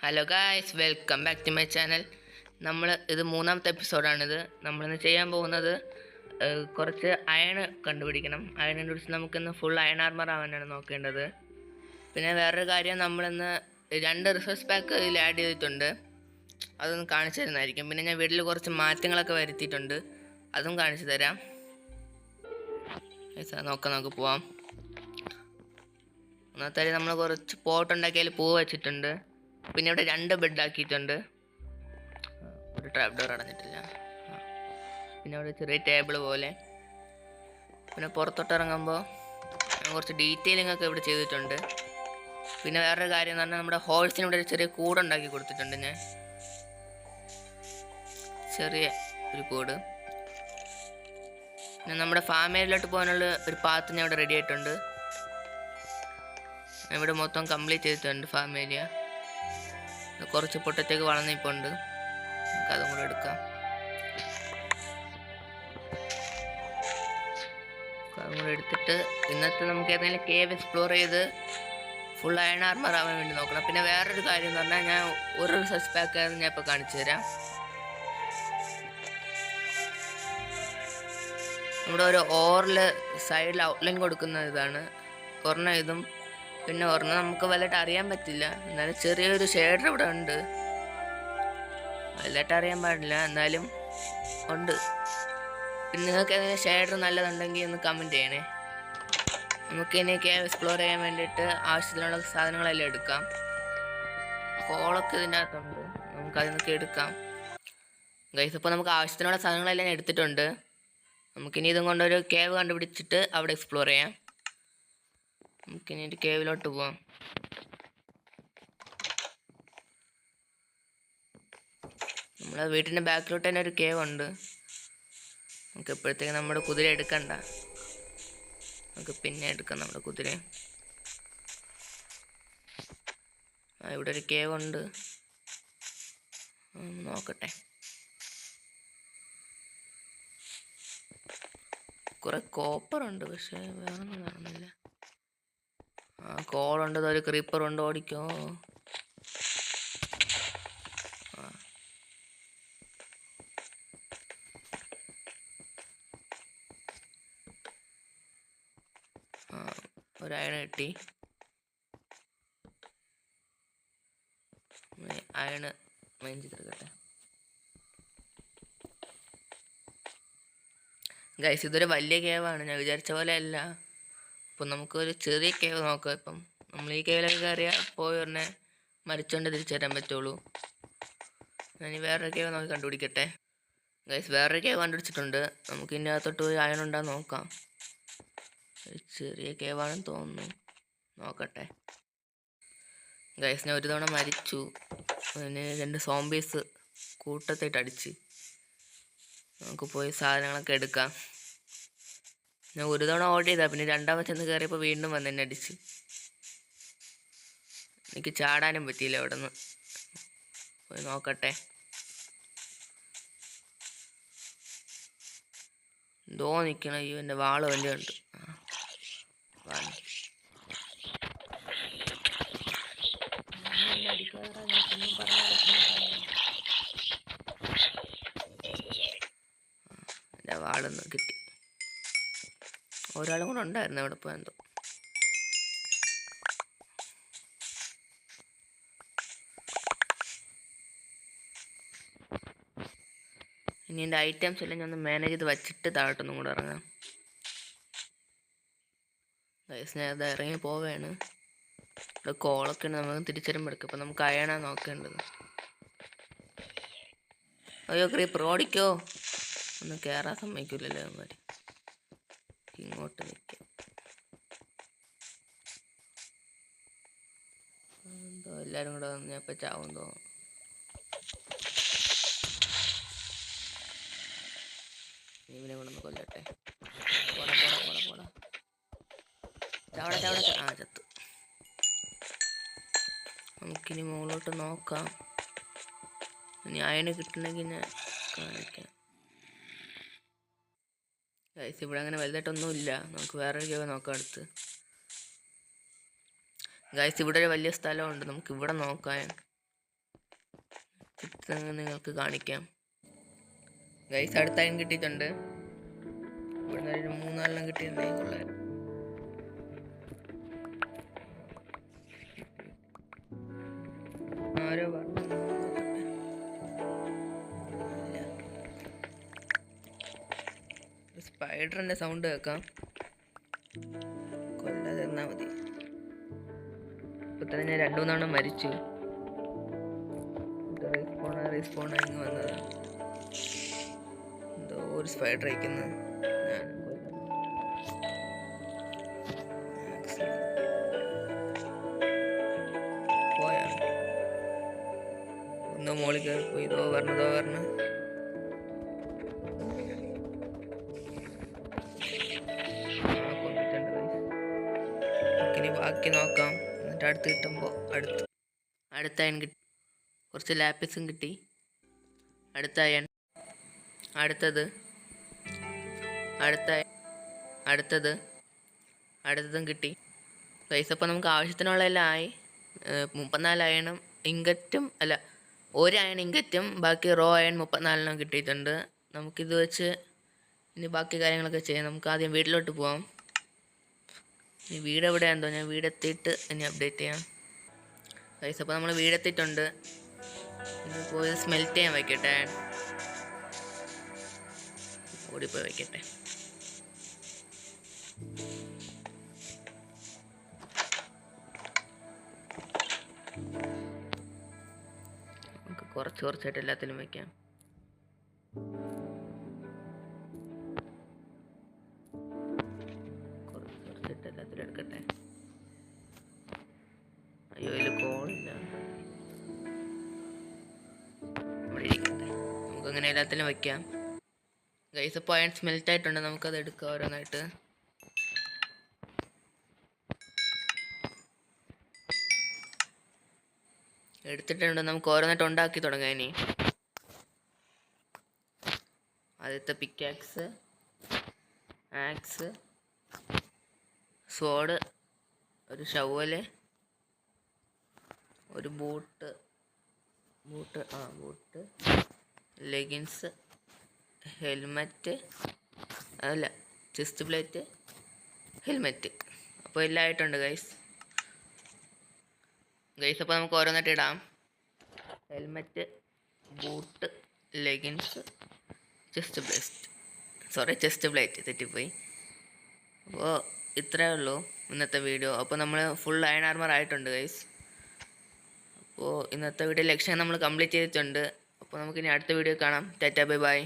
Hello guys, welcome back to my channel. ഇത് മൂന്നാമത്തെ എപ്പിസോഡാണിത്. നമ്മളിന്ന് ചെയ്യാൻ പോകുന്നത് കുറച്ച് അയൺ കണ്ടുപിടിക്കണം. അയൺ കണ്ടുപിടിച്ച് നമുക്കിന്ന് ഫുൾ അയൺ ആർമർ ആവാനാണ് നോക്കേണ്ടത്. പിന്നെ വേറൊരു കാര്യം, നമ്മളിന്ന് 2 റിസോഴ്സ് പാക്ക് ഇതിൽ ആഡ് ചെയ്തിട്ടുണ്ട്. അതൊന്ന് കാണിച്ചു തരുന്നതായിരിക്കും. പിന്നെ ഞാൻ വീട്ടിൽ കുറച്ച് മാറ്റങ്ങളൊക്കെ വരുത്തിയിട്ടുണ്ട്, അതും കാണിച്ചു തരാം. നമുക്ക് പോവാം. ഒന്നാമത്തെ നമ്മൾ കുറച്ച് പോട്ട് ഉണ്ടാക്കിയാൽ പൂ വെച്ചിട്ടുണ്ട്. പിന്നെ ഇവിടെ 2 ബെഡ് ആക്കിയിട്ടുണ്ട്. ഒരു ട്രാപ്പ് ഡോർ അടഞ്ഞിട്ടില്ല. പിന്നെ ഇവിടെ ചെറിയ ടേബിൾ പോലെ. പിന്നെ പുറത്തോട്ട് ഇറങ്ങുമ്പോൾ കുറച്ച് ഡീറ്റെയിലിംഗ് ഒക്കെ ഇവിടെ ചെയ്തിട്ടുണ്ട്. പിന്നെ വേറൊരു കാര്യം എന്ന് പറഞ്ഞാൽ നമ്മുടെ ഹോഴ്സിന് ഇവിടെ ഒരു ചെറിയ കൂടുണ്ടാക്കി കൊടുത്തിട്ടുണ്ട്. ഞാൻ ചെറിയ ഒരു കൂട്. പിന്നെ നമ്മുടെ ഫാമിലിയിലോട്ട് പോകാനുള്ള ഒരു പാത്ത് ഞാൻ ഇവിടെ റെഡി ആയിട്ടുണ്ട്. ഇവിടെ മൊത്തം കംപ്ലീറ്റ് ചെയ്തിട്ടുണ്ട് ഫാം ഏരിയ. കുറച്ച് പൊട്ടത്തേക്ക് വളർന്നിപ്പോണ്ട്, നമുക്ക് അതും കൂടെ എടുക്കാം. അതും കൂടെ എടുത്തിട്ട് ഇന്നത്തെ നമുക്ക് ഏതെങ്കിലും കേവ് എക്സ്പ്ലോർ ചെയ്ത് ഫുൾ അയൺ ആർമർ ആവാൻ വേണ്ടി നോക്കണം. പിന്നെ വേറൊരു കാര്യം എന്ന് പറഞ്ഞാൽ, ഞാൻ ഒരു റിസർച്ച് പാക്ക് ഞാൻ ഇപ്പോൾ കാണിച്ചു തരാം. നമ്മുടെ ഒരു ഓറിൽ സൈഡിൽ ഔട്ട്ലൈൻ കൊടുക്കുന്ന ഇതാണ്. ഒരെണ്ണം ഇതും, പിന്നെ ഒരെണ്ണം നമുക്ക് വലുതായിട്ട് അറിയാൻ പറ്റില്ല, എന്നാലും ചെറിയൊരു ഷെയ്ഡർ ഇവിടെ ഉണ്ട്. വലുതായിട്ട് അറിയാൻ പാടില്ല, എന്നാലും ഉണ്ട്. പിന്നെ നിങ്ങൾക്ക് ഏതെങ്കിലും ഷെയ്ഡർ നല്ലതുണ്ടെങ്കിൽ ഒന്ന് കമൻറ്റ് ചെയ്യണേ. നമുക്കിനി കേവ് എക്സ്പ്ലോർ ചെയ്യാൻ വേണ്ടിയിട്ട് ആവശ്യത്തിനുള്ള സാധനങ്ങളെല്ലാം എടുക്കാം. കോളൊക്കെ ഇതിൻ്റെ അകത്തുണ്ട്, നമുക്കതിൽ നിന്നൊക്കെ എടുക്കാം. ഗൈസ്, ഇപ്പോൾ നമുക്ക് ആവശ്യത്തിനുള്ള സാധനങ്ങളെല്ലാം എടുത്തിട്ടുണ്ട്. നമുക്കിനി ഇതും കൊണ്ടൊരു കേവ് കണ്ടുപിടിച്ചിട്ട് അവിടെ എക്സ്പ്ലോർ ചെയ്യാം. നമുക്കിനി ഒരു കേവിലോട്ട് പോവാം. നമ്മളെ വീട്ടിൻ്റെ ബാക്കിലോട്ട് തന്നെ ഒരു കേവ് ഉണ്ട്. നമുക്ക് എപ്പോഴത്തേക്ക് നമ്മുടെ കുതിര എടുക്കണ്ട, നമുക്ക് പിന്നെ എടുക്കാം നമ്മുടെ കുതിര. ഇവിടെ ഒരു കേവ് ഉണ്ട്, നോക്കട്ടെ. കുറെ കോപ്പറുണ്ട്, പക്ഷെ വേറെ ഒന്നും കാണുന്നില്ല. കോളുണ്ട്, ഒരു ക്രീപ്പറുണ്ട്, ഓടിക്കോ. ഒരു അയൺ കിട്ടി. Iron mine ചെയ്തെടുക്കട്ടെ. ഗൈസ്, ഇതൊരു വലിയ കേവാണ്, ഞാൻ വിചാരിച്ച പോലെ അല്ല. അപ്പം നമുക്കൊരു ചെറിയ കേവ് നോക്കാം. ഇപ്പം നമ്മൾ ഈ കേവിലൊക്കെ കയറിയാൽ പോയി ഉടനെ മരിച്ചുകൊണ്ട് തിരിച്ചു തരാൻ പറ്റുള്ളൂ. ഞാൻ വേറൊരു കേവ് നോക്കി കണ്ടുപിടിക്കട്ടെ. ഗൈസ്, വേറൊരു കേവ് കണ്ടുപിടിച്ചിട്ടുണ്ട്. നമുക്ക് ഇതിൻ്റെ അകത്തോട്ട് പോയി അയൺ ഉണ്ടാകും നോക്കാം. ചെറിയ കേവാണെന്ന് തോന്നുന്നു, നോക്കട്ടെ. ഗൈസ്, ഞാൻ ഒരു തവണ മരിച്ചു. അതിന് 2 സോംബീസ് കൂട്ടത്തായിട്ട് അടിച്ച്. നമുക്ക് പോയി സാധനങ്ങളൊക്കെ എടുക്കാം. ഞാൻ ഒരു തവണ ഓർഡർ ചെയ്താൽ പിന്നെ രണ്ടാമത് ചെന്ന് കയറിയപ്പോൾ വീണ്ടും വന്ന് എന്നെ അടിച്ച്. എനിക്ക് ചാടാനും പറ്റിയില്ല. അവിടെ നിന്ന് പോയി നോക്കട്ടെ. എന്തോ നിൽക്കണം. അയ്യോ, എൻ്റെ വാള് വലിയ ഉണ്ട്. എൻ്റെ വാളൊന്ന് കിട്ടി. ഒരാളും കൂടെ ഉണ്ടായിരുന്നു അവിടെ പോയി എന്തോ. ഇനി എൻ്റെ ഐറ്റംസ് എല്ലാം ഞാൻ ഒന്ന് മാനേജ് ചെയ്ത് വച്ചിട്ട് താഴോട്ടൊന്നും കൂടെ ഇറങ്ങാം. ഞാൻ ഇറങ്ങി പോവുകയാണ്. ഇവിടെ കോളൊക്കെ ഉണ്ട്, നമുക്ക് തിരിച്ചറിയുമ്പോൾ എടുക്കും. അപ്പം നമുക്ക് അയണാണ് നോക്കേണ്ടത്. അയ്യോ, ക്രീപ്പർ ഓടിക്കോ. ഒന്നും കയറാൻ സമ്മതിക്കില്ലല്ലോ അവന്മാർ. ഇങ്ങോട്ട് നിൽക്കാം. എന്തോ എല്ലാവരും കൂടെ വന്ന് ഞാൻ ഇപ്പം ചാവും തോന്നുന്നു. ഇവനെ കൊണ്ടൊന്ന് കൊല്ലട്ടെ. പോടാ പോടാ പോടാ പോടാ. ചവട ചവട. ചത്തു. നമുക്കിനി മുകളിലോട്ട് നോക്കാം. ഇനി അയണ് കിട്ടണമെങ്കിൽ ഞാൻ കാണിക്കാം. ഗൈസ്, ഇവിടെ അങ്ങനെ വലുതായിട്ടൊന്നുമില്ല. നമുക്ക് വേറൊരു കേവ് നോക്കാം അടുത്ത്. ഗൈസ്, ഇവിടെ ഒരു വലിയ സ്ഥലമുണ്ട്, നമുക്ക് ഇവിടെ നോക്കാം. ചിത്രങ്ങൾ നിങ്ങൾക്ക് കാണിക്കാം. ഗൈസ് അടുത്ത അയൺ കിട്ടിയിട്ടുണ്ട്. ഇവിടുന്ന് ഒരു 3-4 കിട്ടിയിട്ടുണ്ടെങ്കിൽ കൊള്ളാം. ആരോ പറഞ്ഞു സ്പൈഡറിന്റെ സൗണ്ട് കേൾക്കാം. കൊല്ലാതെ തന്നാ മതി. ഇപ്പൊ തന്നെ ഞാൻ 2-3 തവണ മരിച്ചു. റീസ്പോൺ ആയി വന്നത്. എന്തോ ഒരു സ്പൈഡർ അയക്കുന്നത്. പോയാ ഒന്ന് മോളിൽ കയറി പോയി. ഇതോ വരണം. ഇനി ബാക്കി നോക്കാം. എന്നിട്ട് അടുത്ത് കിട്ടുമ്പോൾ അടുത്ത അയൺ കിട്ടി. കുറച്ച് ലാപ്പിസും കിട്ടി. അടുത്ത അയൺ. അടുത്തതും കിട്ടി. പൈസ അപ്പോൾ നമുക്ക് ആവശ്യത്തിനുള്ള എല്ലാം ആയി. 34 അയണും ഇങ്കറ്റും അല്ല, 1 അയൺ ഇങ്കറ്റും ബാക്കി റോ അയൺ 34 കിട്ടിയിട്ടുണ്ട്. നമുക്കിത് വെച്ച് ഇനി ബാക്കി കാര്യങ്ങളൊക്കെ ചെയ്യാം. നമുക്ക് ആദ്യം വീട്ടിലോട്ട് പോവാം. ഇനി വീട് എവിടെയാണെന്തോ, ഞാൻ വീടെത്തിയിട്ട് ഇനി അപ്ഡേറ്റ് ചെയ്യാം. ഗൈസ് അപ്പോൾ നമ്മൾ വീടെത്തിയിട്ടുണ്ട്. ഇനി പോയി സ്മെൽറ്റ് ചെയ്യാൻ വയ്ക്കട്ടെ. ഓടിപ്പോയി വയ്ക്കട്ടെ. നമുക്ക് കുറച്ചായിട്ട് എല്ലാത്തിലും വയ്ക്കാം. എല്ലാത്തിലും എടുക്കട്ടെ. അയ്യോ ഇതിൽ കോളില്ല. ഇവിടെ ഇരിക്കട്ടെ. നമുക്കങ്ങനെ എല്ലാത്തിലും വയ്ക്കാം. ഗൈസ് അപ്പോൾ അയൺ സ്മെൽറ്റ് ആയിട്ടുണ്ട്. നമുക്കത് എടുക്കാം ഓരോന്നായിട്ട്. എടുത്തിട്ടുണ്ട്. നമുക്ക് ഓരോന്നായിട്ട് ഉണ്ടാക്കി തുടങ്ങാം. ഇനി ആദ്യത്തെ പിക്കാക്സ്, ആക്സ്, സ്വോർഡ്, ഒരു ഷവല്, ഒരു ബൂട്ട്, ലെഗിൻസ്, ഹെൽമെറ്റ്, അല്ല ചെസ്റ്റ് പ്ലേറ്റ്, ഹെൽമെറ്റ്. അപ്പോൾ എല്ലാം ആയിട്ടുണ്ട് ഗൈസ്. അപ്പോൾ നമുക്ക് ഓരോന്നായിട്ട് ഇടാം. Helmet, boot, leggings, chest plate തെറ്റിപ്പോയി. അപ്പോൾ ഇത്രയേ ഉള്ളൂ ഇന്നത്തെ വീഡിയോ. അപ്പോൾ നമ്മൾ ഫുൾ അയൺ ആർമർ ആയിട്ടുണ്ട് ഗൈസ്. അപ്പോൾ ഇന്നത്തെ വീഡിയോ ലക്ഷ്യം നമ്മൾ കംപ്ലീറ്റ് ചെയ്തിട്ടുണ്ട്. അപ്പോൾ നമുക്കിനി അടുത്ത വീഡിയോ കാണാം. Tata bye bye.